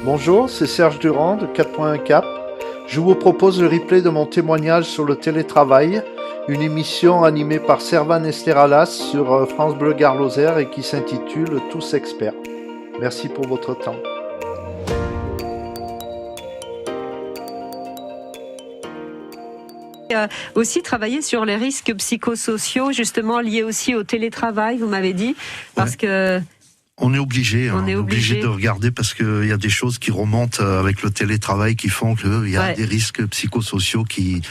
Bonjour, c'est Serge Durand de 4.1 Cap. Je vous propose le replay de mon témoignage sur le télétravail, une émission animée par Servan Esteralas sur France Bleu Gare Lozère et qui s'intitule Tous experts. Merci pour votre temps. Aussi travailler sur les risques psychosociaux, justement liés aussi au télétravail, vous m'avez dit, parce que... On est obligé de regarder parce qu'il y a des choses qui remontent avec le télétravail qui font qu'il y a des risques psychosociaux qui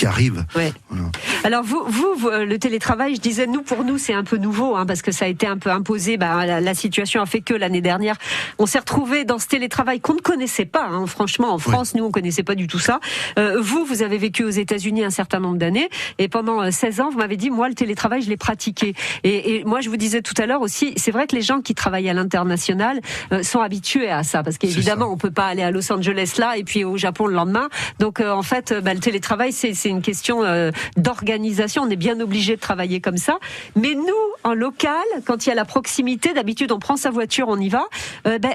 arrivent. Ouais. Voilà. Alors vous, le télétravail, je disais, pour nous, c'est un peu nouveau, parce que ça a été un peu imposé. La situation a fait que l'année dernière, on s'est retrouvé dans ce télétravail qu'on ne connaissait pas. Franchement, en France, nous, on connaissait pas du tout ça. Vous avez vécu aux États-Unis un certain nombre d'années et pendant 16 ans, vous m'avez dit, moi, le télétravail, je l'ai pratiqué. Et moi, je vous disais tout à l'heure aussi, c'est vrai que les gens qui travaillent à l'international sont habitués à ça parce qu'évidemment on peut pas aller à Los Angeles là et puis au Japon le lendemain, donc en fait le télétravail c'est une question d'organisation, on est bien obligé de travailler comme ça, mais nous en local, quand il y a la proximité, d'habitude on prend sa voiture, on y va,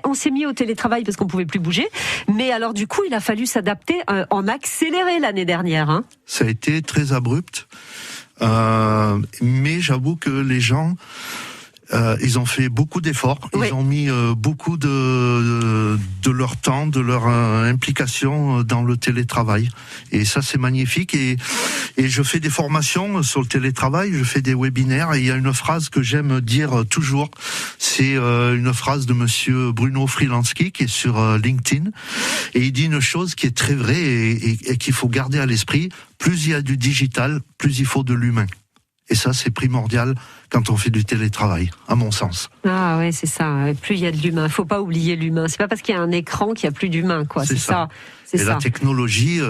on s'est mis au télétravail parce qu'on pouvait plus bouger, mais alors du coup il a fallu s'adapter en accéléré l'année dernière. Ça a été très abrupt, mais j'avoue que les gens ils ont fait beaucoup d'efforts, ils ont mis beaucoup de leur temps, de leur implication dans le télétravail. Et ça, c'est magnifique. Et je fais des formations sur le télétravail, je fais des webinaires. Et il y a une phrase que j'aime dire toujours. C'est une phrase de monsieur Bruno Frilansky qui est sur LinkedIn. Et il dit une chose qui est très vraie et qu'il faut garder à l'esprit. Plus il y a du digital, plus il faut de l'humain. Et ça, c'est primordial quand on fait du télétravail, à mon sens. Ah ouais, c'est ça. Plus il y a de l'humain, faut pas oublier l'humain. C'est pas parce qu'il y a un écran qu'il y a plus d'humain, quoi. C'est ça. La technologie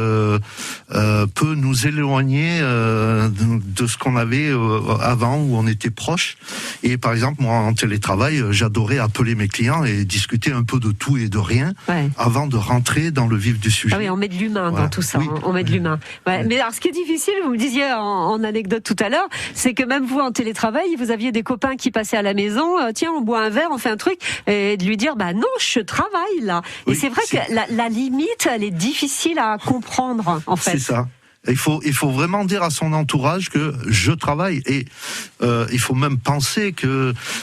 peut nous éloigner de ce qu'on avait avant, où on était proche. Et par exemple, moi, en télétravail, j'adorais appeler mes clients et discuter un peu de tout et de rien avant de rentrer dans le vif du sujet. Ah oui, on met de l'humain dans tout ça. Oui. On met de l'humain. Ouais. Mais alors, ce qui est difficile, vous me disiez en anecdote tout à l'heure, c'est que même vous, en télétravail, vous aviez des copains qui passaient à la maison, tiens, on boit un verre, on fait un truc, et de lui dire, non, je travaille là. Et c'est vrai que la limite, elle est difficile à comprendre, en fait. C'est ça. Il faut vraiment dire à son entourage que je travaille, et il faut même penser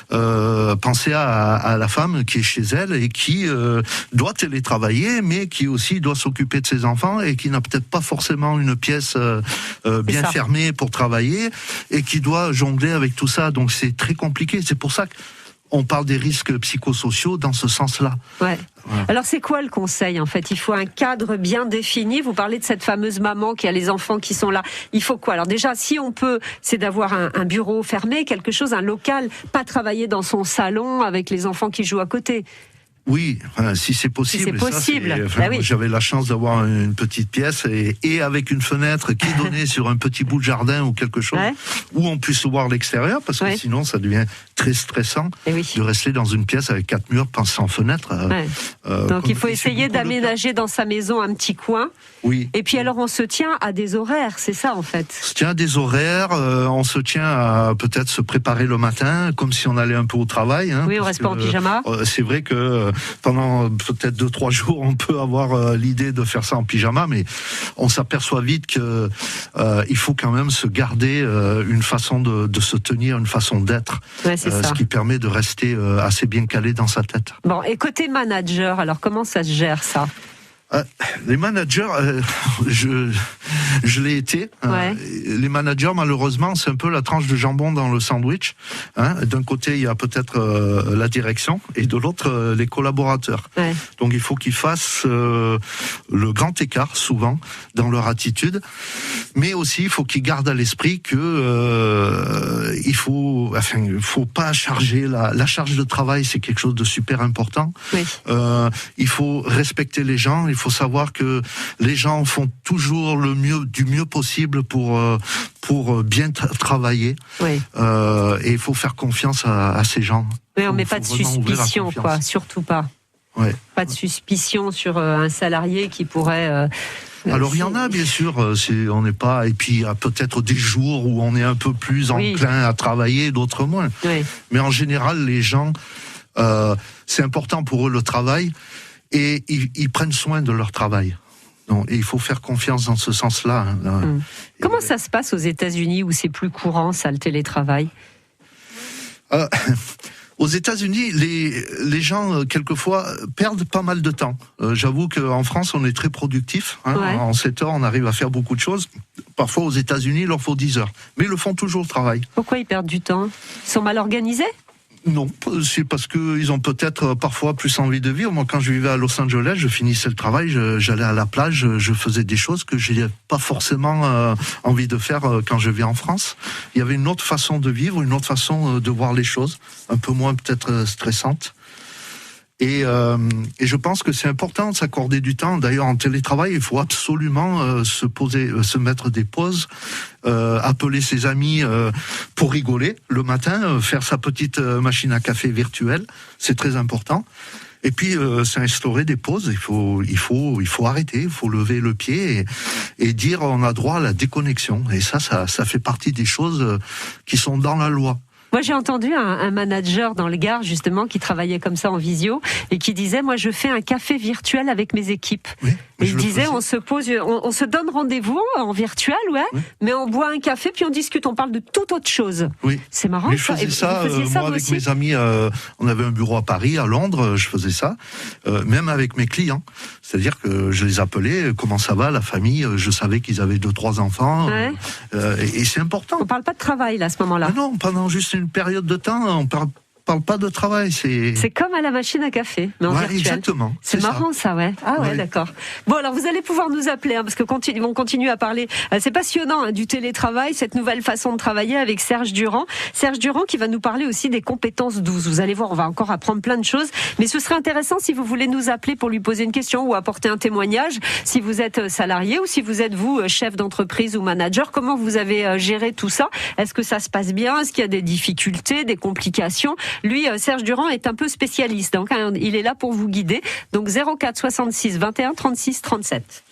à la femme qui est chez elle et qui doit télétravailler, mais qui aussi doit s'occuper de ses enfants et qui n'a peut-être pas forcément une pièce bien fermée pour travailler et qui doit jongler avec tout ça. Donc c'est très compliqué. C'est pour ça qu'on parle des risques psychosociaux dans ce sens-là. Ouais. Alors c'est quoi le conseil en fait ? Il faut un cadre bien défini. Vous parlez de cette fameuse maman qui a les enfants qui sont là. Il faut quoi ? Alors déjà, si on peut, c'est d'avoir un bureau fermé, quelque chose, un local, pas travailler dans son salon avec les enfants qui jouent à côté. Oui, si c'est possible. Si c'est possible. J'avais la chance d'avoir une petite pièce et avec une fenêtre qui donnait sur un petit bout de jardin ou quelque chose où on puisse voir l'extérieur, parce que sinon ça devient très stressant de rester dans une pièce avec 4 murs sans fenêtre. Donc il faut essayer d'aménager dans sa maison un petit coin. Oui. Et puis alors on se tient à des horaires, c'est ça en fait. On se tient à des horaires, on se tient à peut-être se préparer le matin, comme si on allait un peu au travail. Oui, on reste pas en pyjama. C'est vrai que pendant peut-être 2-3 jours, on peut avoir l'idée de faire ça en pyjama, mais on s'aperçoit vite que il faut quand même se garder une façon de se tenir, une façon d'être, ce qui permet de rester assez bien calé dans sa tête. Bon, et côté manager, alors comment ça se gère ça ? Les managers, je l'ai été. Les managers, malheureusement, c'est un peu la tranche de jambon dans le sandwich. D'un côté, il y a peut-être la direction, et de l'autre, les collaborateurs. Donc, il faut qu'ils fassent le grand écart, souvent, dans leur attitude. Mais aussi, il faut qu'ils gardent à l'esprit que il faut pas charger la charge de travail, c'est quelque chose de super important. Il faut respecter les gens. Il faut savoir que les gens font toujours du mieux possible pour bien travailler. Et il faut faire confiance à ces gens. Oui, on met pas de suspicion, quoi, surtout pas. Pas de suspicion sur un salarié qui pourrait... Alors il y en a bien sûr, on n'est pas, et puis il y a peut-être des jours où on est un peu plus enclin à travailler, d'autres moins. Mais en général, les gens, c'est important pour eux le travail. et ils prennent soin de leur travail. Donc, et il faut faire confiance dans ce sens-là. Comment ça se passe aux États-Unis où c'est plus courant, ça, le télétravail ? Aux États-Unis, les gens, quelquefois, perdent pas mal de temps. J'avoue qu'en France, on est très productif. En 7 heures, on arrive à faire beaucoup de choses. Parfois, aux États-Unis, il leur faut 10 heures. Mais ils le font toujours, le travail. Pourquoi ils perdent du temps ? Ils sont mal organisés ? Non, c'est parce qu'ils ont peut-être parfois plus envie de vivre. Moi, quand je vivais à Los Angeles, je finissais le travail, j'allais à la plage, je faisais des choses que je n'avais pas forcément envie de faire quand je vis en France. Il y avait une autre façon de vivre, une autre façon de voir les choses, un peu moins peut-être stressante. Et je pense que c'est important de s'accorder du temps. D'ailleurs, en télétravail, il faut absolument se mettre des pauses, appeler ses amis pour rigoler le matin, faire sa petite machine à café virtuelle. C'est très important. Et puis, s'instaurer des pauses. Il faut arrêter, il faut lever le pied et dire on a droit à la déconnexion. Et ça fait partie des choses qui sont dans la loi. Moi, j'ai entendu un manager dans le Gard, justement, qui travaillait comme ça en visio, et qui disait, moi, je fais un café virtuel avec mes équipes. Oui, et il disait, on se donne rendez-vous en virtuel, mais on boit un café, puis on discute, on parle de toute autre chose. Oui. C'est marrant, mais je faisais ça, moi, avec mes amis, on avait un bureau à Paris, à Londres, je faisais ça, même avec mes clients. C'est-à-dire que je les appelais, comment ça va, la famille, je savais qu'ils avaient 2-3 enfants, et c'est important. On parle pas de travail, là, à ce moment-là. Non, pendant juste une période de temps, on parle pas de travail. C'est comme à la machine à café, mais en virtuel. Exactement. C'est marrant ça, ouais. Ah ouais, d'accord. Bon, alors vous allez pouvoir nous appeler, parce que on continue à parler. C'est passionnant du télétravail, cette nouvelle façon de travailler avec Serge Durand. Serge Durand qui va nous parler aussi des compétences 12. Vous allez voir, on va encore apprendre plein de choses, mais ce serait intéressant si vous voulez nous appeler pour lui poser une question ou apporter un témoignage. Si vous êtes salarié ou si vous êtes vous chef d'entreprise ou manager, comment vous avez géré tout ça ? Est-ce que ça se passe bien ? Est-ce qu'il y a des difficultés, des complications ? Lui, Serge Durand est un peu spécialiste, donc il est là pour vous guider. Donc 04 66 21 36 37.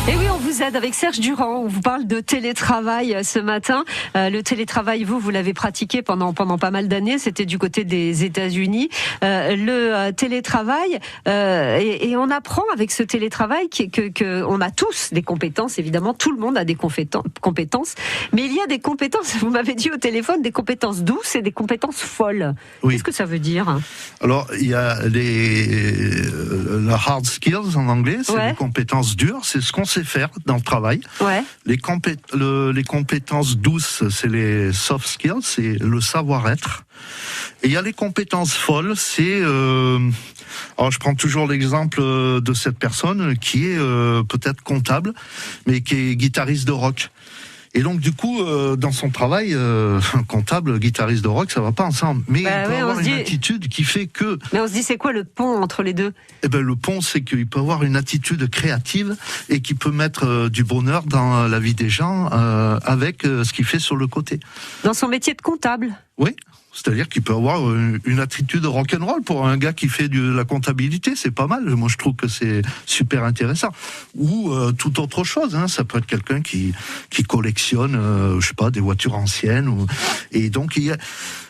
Et oui, on vous aide avec Serge Durand. On vous parle de télétravail ce matin. Le télétravail, vous l'avez pratiqué pendant pas mal d'années. C'était du côté des États-Unis. Le télétravail, et on apprend avec ce télétravail que on a tous des compétences. Évidemment, tout le monde a des compétences. Mais il y a des compétences, vous m'avez dit au téléphone, des compétences douces et des compétences folles. Oui. Qu'est-ce que ça veut dire ? Alors, il y a les hard skills en anglais, c'est les compétences dures. C'est ce qu'on sait faire dans le travail. Les compétences douces, c'est les soft skills, c'est le savoir-être. Et il y a les compétences folles, c'est... alors je prends toujours l'exemple de cette personne qui est peut-être comptable, mais qui est guitariste de rock. Et donc du coup, dans son travail, comptable, guitariste de rock, ça va pas ensemble. Mais il peut avoir une attitude qui fait que... Mais on se dit, c'est quoi le pont entre les deux ? Eh ben, le pont, c'est qu'il peut avoir une attitude créative et qui peut mettre du bonheur dans la vie des gens avec ce qu'il fait sur le côté. Dans son métier de comptable ? Oui. C'est-à-dire qu'il peut avoir une attitude rock'n'roll pour un gars qui fait de la comptabilité, c'est pas mal. Moi, je trouve que c'est super intéressant. Ou toute autre chose, hein. Ça peut être quelqu'un qui collectionne, je sais pas, des voitures anciennes. Et donc, il y a...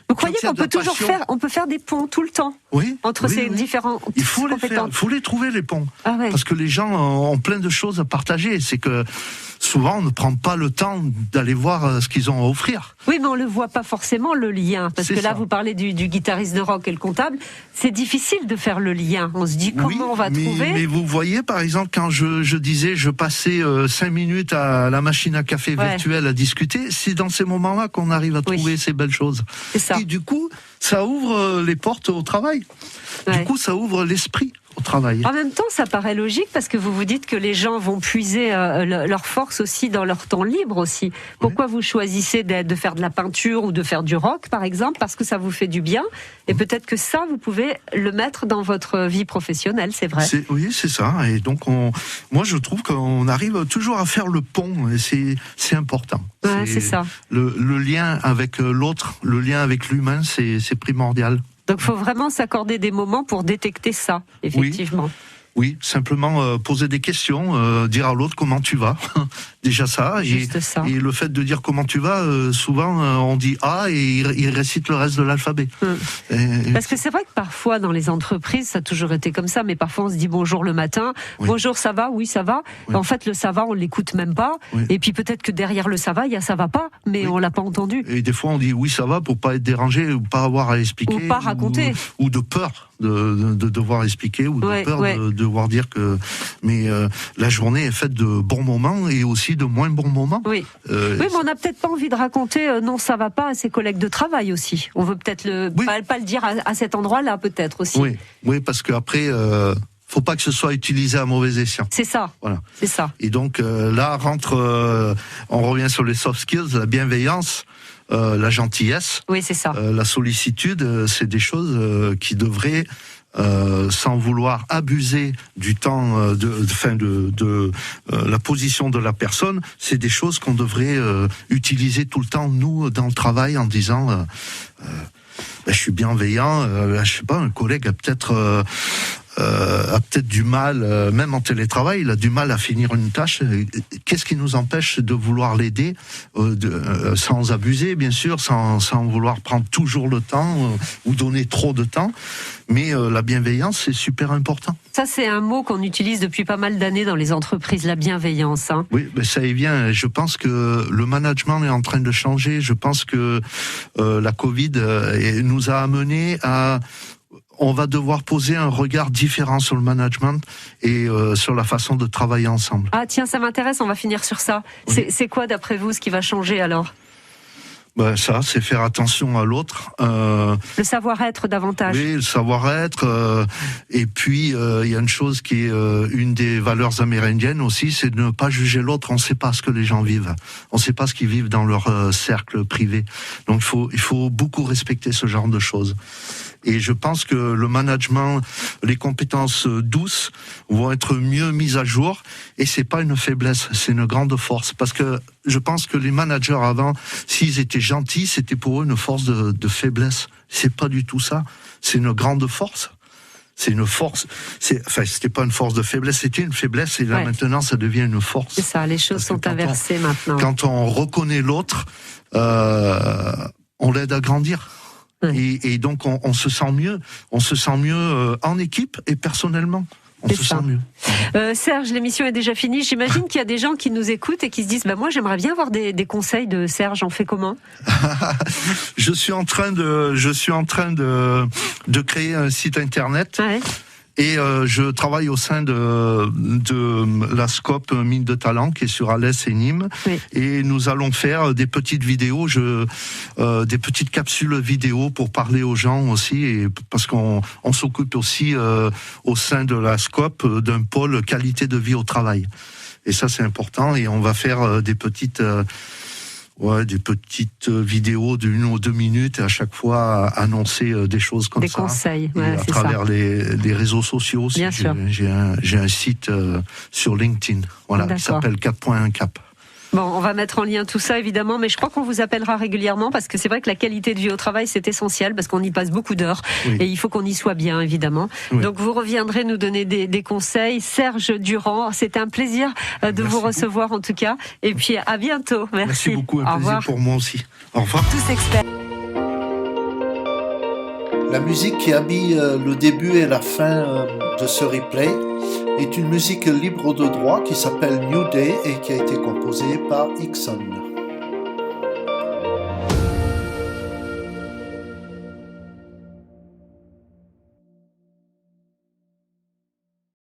Vous croyez qu'on peut toujours on peut faire des ponts tout le temps entre ces différents compétences ? Il faut les trouver, les ponts. Parce que les gens ont plein de choses à partager. C'est que souvent, on ne prend pas le temps d'aller voir ce qu'ils ont à offrir. Oui, mais on ne le voit pas forcément, le lien. Parce que là, vous parlez du guitariste de rock et le comptable. C'est difficile de faire le lien. On se dit, comment on va trouver ? Mais vous voyez, par exemple, quand je disais, je passais 5 minutes à la machine à café virtuelle à discuter, c'est dans ces moments-là qu'on arrive à trouver ces belles choses. C'est ça. Et du coup, ça ouvre les portes au travail. Du coup, ça ouvre l'esprit au travail. En même temps, ça paraît logique parce que vous vous dites que les gens vont puiser leur force aussi dans leur temps libre aussi. Pourquoi vous choisissez de faire de la peinture ou de faire du rock, par exemple ? Parce que ça vous fait du bien. Et peut-être que ça, vous pouvez le mettre dans votre vie professionnelle, c'est vrai. Oui, c'est ça. Et donc, moi, je trouve qu'on arrive toujours à faire le pont. Et c'est important. C'est ça. Le lien avec l'autre, le lien avec l'humain, c'est primordial. Donc il faut vraiment s'accorder des moments pour détecter ça, effectivement. Oui, simplement poser des questions, dire à l'autre comment tu vas. Déjà ça. Et le fait de dire comment tu vas, souvent on dit ah et il récite le reste de l'alphabet. Parce que c'est vrai que parfois dans les entreprises, ça a toujours été comme ça, mais parfois on se dit bonjour le matin, bonjour ça va, oui ça va. En fait le ça va on l'écoute même pas. Et puis peut-être que derrière le ça va, il y a ça va pas, mais on l'a pas entendu. Et des fois on dit oui ça va pour pas être dérangé ou pas avoir à expliquer. Ou pas raconter. Ou de peur de devoir expliquer ou de peur de devoir dire que. Mais la journée est faite de bons moments et aussi de moins bons moments. Oui, mais on n'a peut-être pas envie de raconter non ça va pas à ses collègues de travail aussi. On veut peut-être pas le dire à cet endroit-là peut-être aussi. Oui, parce qu'après faut pas que ce soit utilisé à mauvais escient. C'est ça. Voilà. C'est ça. Et donc là rentre, on revient sur les soft skills, la bienveillance, la gentillesse. Oui, c'est ça. La sollicitude, c'est des choses qui devraient, sans vouloir abuser du temps, de la position de la personne, c'est des choses qu'on devrait utiliser tout le temps nous dans le travail en disant. Je suis bienveillant. Je sais pas, un collègue a peut-être du mal, même en télétravail, il a du mal à finir une tâche. Qu'est-ce qui nous empêche de vouloir l'aider, sans abuser, bien sûr, sans vouloir prendre toujours le temps ou donner trop de temps. Mais la bienveillance, c'est super important. Ça, c'est un mot qu'on utilise depuis pas mal d'années dans les entreprises, la bienveillance. Hein. Oui, mais ça y vient. Je pense que le management est en train de changer. Je pense que la Covid nous a amené à... On va devoir poser un regard différent sur le management et sur la façon de travailler ensemble. Ah tiens, ça m'intéresse, on va finir sur ça. Oui. C'est quoi, d'après vous, ce qui va changer alors ? Ça, c'est faire attention à l'autre. Le savoir-être davantage. Oui, le savoir-être. Et puis, il y a une chose qui est une des valeurs amérindiennes aussi, c'est de ne pas juger l'autre. On ne sait pas ce que les gens vivent. On ne sait pas ce qu'ils vivent dans leur cercle privé. Donc, il faut beaucoup respecter ce genre de choses. Et je pense que le management, les compétences douces vont être mieux mises à jour. Et c'est pas une faiblesse, c'est une grande force. Parce que je pense que les managers avant, s'ils étaient gentils, c'était pour eux une force de faiblesse. C'est pas du tout ça. C'est une grande force. C'est une force. C'était pas une force de faiblesse, c'était une faiblesse. Et là, maintenant, ça devient une force. C'est ça, les choses sont inversées maintenant. Quand on reconnaît l'autre, on l'aide à grandir. Et donc on se sent mieux en équipe et personnellement. On se sent mieux. Serge, l'émission est déjà finie. J'imagine qu'il y a des gens qui nous écoutent et qui se disent moi j'aimerais bien avoir des conseils de Serge. On fait comment ? Je suis en train de créer un site internet. Ouais. Et je travaille au sein de la Scope Mine de Talent qui est sur Alès et Nîmes. Oui. Et nous allons faire des petites vidéos, des petites capsules vidéo pour parler aux gens aussi, et parce qu'on s'occupe aussi au sein de la Scope d'un pôle qualité de vie au travail. Et ça c'est important, et on va faire des petites vidéos d'1 ou 2 minutes, et à chaque fois annoncer des choses comme ça. Des conseils, à travers les réseaux sociaux aussi. J'ai un site sur LinkedIn, qui s'appelle 4.1 Cap. Bon, on va mettre en lien tout ça évidemment, mais je crois qu'on vous appellera régulièrement parce que c'est vrai que la qualité de vie au travail c'est essentiel parce qu'on y passe beaucoup d'heures et il faut qu'on y soit bien évidemment. Oui. Donc vous reviendrez nous donner des conseils. Serge Durand, c'était un plaisir de vous recevoir en tout cas. Et puis à bientôt. Merci beaucoup, un plaisir pour moi aussi. Au revoir. Tous experts. La musique qui habille le début et la fin de ce replay est une musique libre de droit qui s'appelle New Day et qui a été composée par Ixon.